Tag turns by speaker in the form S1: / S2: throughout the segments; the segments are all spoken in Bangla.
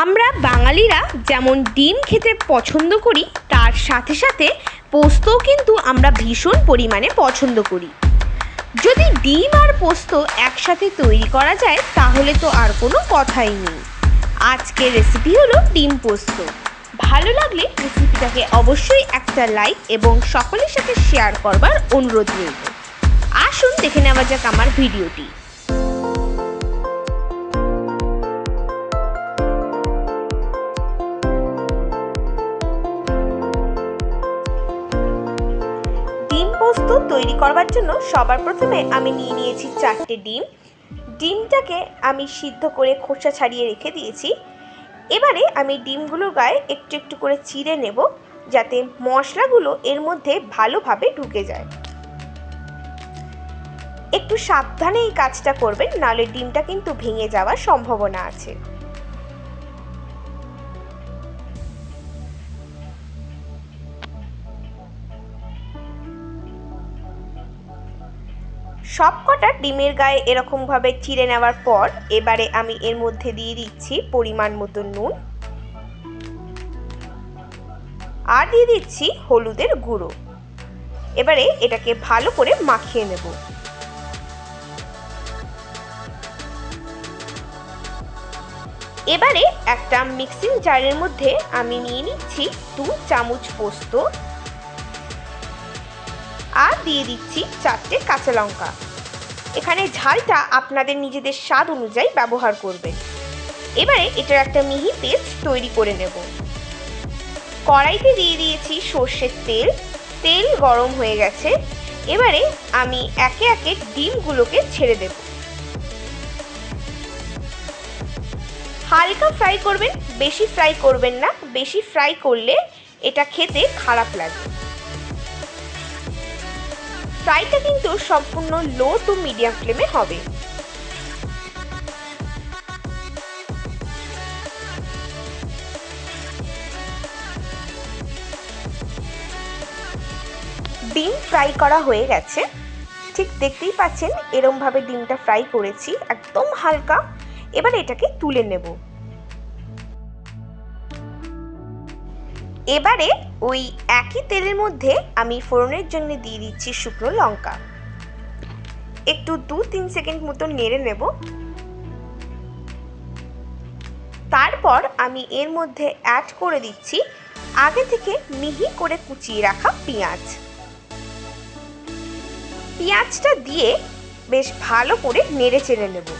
S1: আমরা বাঙালিরা যেমন ডিম খেতে পছন্দ করি, তার সাথে সাথে পোস্তও কিন্তু আমরা ভীষণ পরিমাণে পছন্দ করি। যদি ডিম আর পোস্ত একসাথে তৈরি করা যায় তাহলে তো আর কোনো কথাই নেই। আজকের রেসিপি হলো ডিম পোস্ত। ভালো লাগলে রেসিপিটাকে অবশ্যই একটা লাইক এবং সকলের সাথে শেয়ার করবার অনুরোধ রইল। আসুন দেখে নেওয়া যাক আমার ভিডিওটি। ডিম পোস্ত তৈরি করবার জন্য সবার প্রথমে আমি নিয়ে নিয়েছি 4টে ডিম। ডিমটাকে আমি সিদ্ধ করে খোসা ছাড়িয়ে রেখে দিয়েছি। এবারে আমি ডিমগুলোর গায়ে একটু একটু করে চিড়ে নেব, যাতে মশলাগুলো এর মধ্যে ভালোভাবে ঢুকে যায়। একটু সাবধানে এই কাজটা করবেন, নাহলে ডিমটা কিন্তু ভেঙে যাওয়ার সম্ভাবনা আছে। সব কটা ডিমের গায়ে এরকমভাবে চিড়ে নেওয়ার পর এবারে আমি এর মধ্যে দিয়ে দিচ্ছি পরিমাণ মতো নুন আর দিয়ে দিচ্ছি হলুদের গুঁড়ো। এবারে এটাকে ভালো করে মাখিয়ে নেব। এবারে একটা মিক্সিং জারের মধ্যে আমি নিয়ে নিচ্ছি 2 চামচ পোস্ত আর দিয়ে দিচ্ছি 4টে কাঁচা লঙ্কা। এখানে ঝালটা আপনাদের নিজেদের স্বাদ অনুযায়ী ব্যবহার করবেন। এবারে এটার একটা মিহি পেস্ট তৈরি করে নেব। কড়াইতে দিয়ে দিয়েছি সর্ষের তেল। তেল গরম হয়ে গেছে। এবারে আমি একে একে ডিমগুলোকে ছেড়ে দেব। হালকা ফ্রাই করবেন, বেশি ফ্রাই করবেন না। বেশি ফ্রাই করলে এটা খেতে খারাপ লাগে। ফ্রাইটা কিন্তু সম্পূর্ণ লো টু মিডিয়াম ফ্লেমে হবে। ডিম ফ্রাই করা হয়ে গেছে, ঠিক দেখতেই পাচ্ছেন এরমভাবে ডিমটা ফ্রাই করেছি একদম হালকা। এবার এটাকে তুলে নেব। এবারে ওই একই তেলের মধ্যে আমি ফোড়নের জন্য দিয়ে দিচ্ছি শুকনো লঙ্কা। একটু 2-3 সেকেন্ড মতো নেড়ে নেব। তারপর আমি এর মধ্যে অ্যাড করে দিচ্ছি আগে থেকে মিহি করে কুচিয়ে রাখা পেঁয়াজ। পেঁয়াজটা দিয়ে বেশ ভালো করে নেড়ে চেড়ে নেব।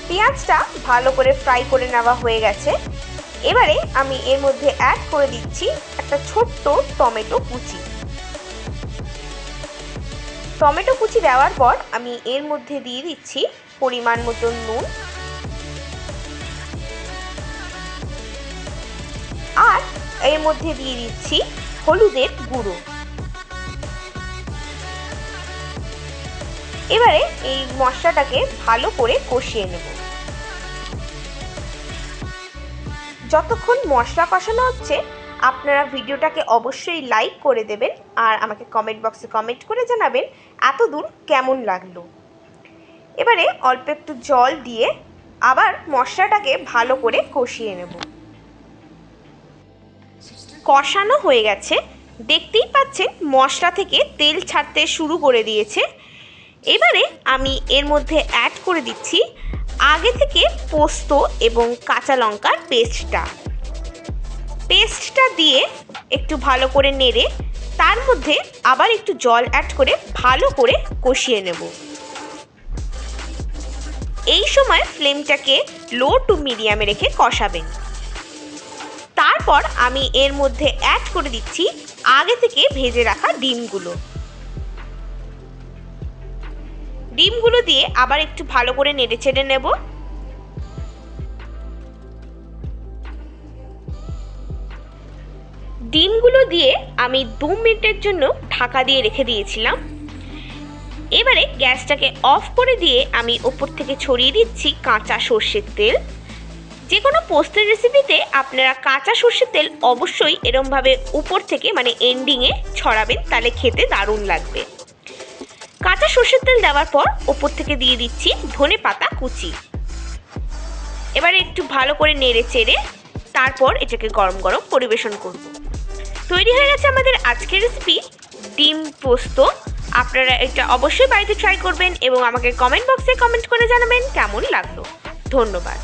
S1: পেঁয়াজটা ভালো করে ফ্রাই করে নেওয়া হয়ে গেছে। এবারে আমি এর মধ্যে অ্যাড করে দিচ্ছি একটা ছোট্ট টমেটো কুচি। টমেটো কুচি দেওয়ার পর আমি এর মধ্যে দিয়ে দিচ্ছি পরিমাণ মতো নুন আর এর মধ্যে দিয়ে দিচ্ছি হলুদের গুঁড়ো। এবারে এই মশলাটাকে ভালো করে কষিয়ে নেব। যতক্ষণ মশলা কষানো হচ্ছে আপনারা ভিডিওটাকে অবশ্যই লাইক করে দেবেন আর আমাকে কমেন্ট বক্সে কমেন্ট করে জানাবেন এতদূর কেমন লাগলো। এবারে অল্প একটু জল দিয়ে আবার মশলাটাকে ভালো করে কষিয়ে নেব। কষানো হয়ে গেছে, দেখতেই পাচ্ছেন মশলা থেকে তেল ছাড়তে শুরু করে দিয়েছে। এবারে আমি এর মধ্যে অ্যাড করে দিচ্ছি আগে থেকে পোস্ত এবং কাঁচা লঙ্কার পেস্টটা দিয়ে একটু ভালো করে নেড়ে তার মধ্যে আবার একটু জল অ্যাড করে ভালো করে কষিয়ে নেব। এই সময় ফ্লেমটাকে লো টু মিডিয়ামে রেখে কষাবেন। তারপর আমি এর মধ্যে অ্যাড করে দিচ্ছি আগে থেকে ভেজে রাখা ডিমগুলো দিয়ে আবার একটু ভালো করে নেড়ে চেড়ে নেব। ডিমগুলো দিয়ে আমি 2 মিনিটের জন্য ঢাকা দিয়ে রেখে দিয়েছিলাম। এবারে গ্যাসটাকে অফ করে দিয়ে আমি ওপর থেকে ছড়িয়ে দিচ্ছি কাঁচা সর্ষের তেল। যে কোনো পোস্তের রেসিপিতে আপনারা কাঁচা সর্ষের তেল অবশ্যই এরমভাবে উপর থেকে মানে এন্ডিংয়ে ছড়াবেন, তাহলে খেতে দারুণ লাগবে। কাঁচা সর্ষের তেল দেওয়ার পর ওপর থেকে দিয়ে দিচ্ছি ধনেপাতা কুচি। এবারে একটু ভালো করে নেড়ে চেড়ে তারপর এটাকে গরম গরম পরিবেশন করব। তৈরি হয়ে গেছে আমাদের আজকের রেসিপি ডিম পোস্ত। আপনারা এটা অবশ্যই বাড়িতে ট্রাই করবেন এবং আমাকে কমেন্ট বক্সে কমেন্ট করে জানাবেন কেমন লাগলো। ধন্যবাদ।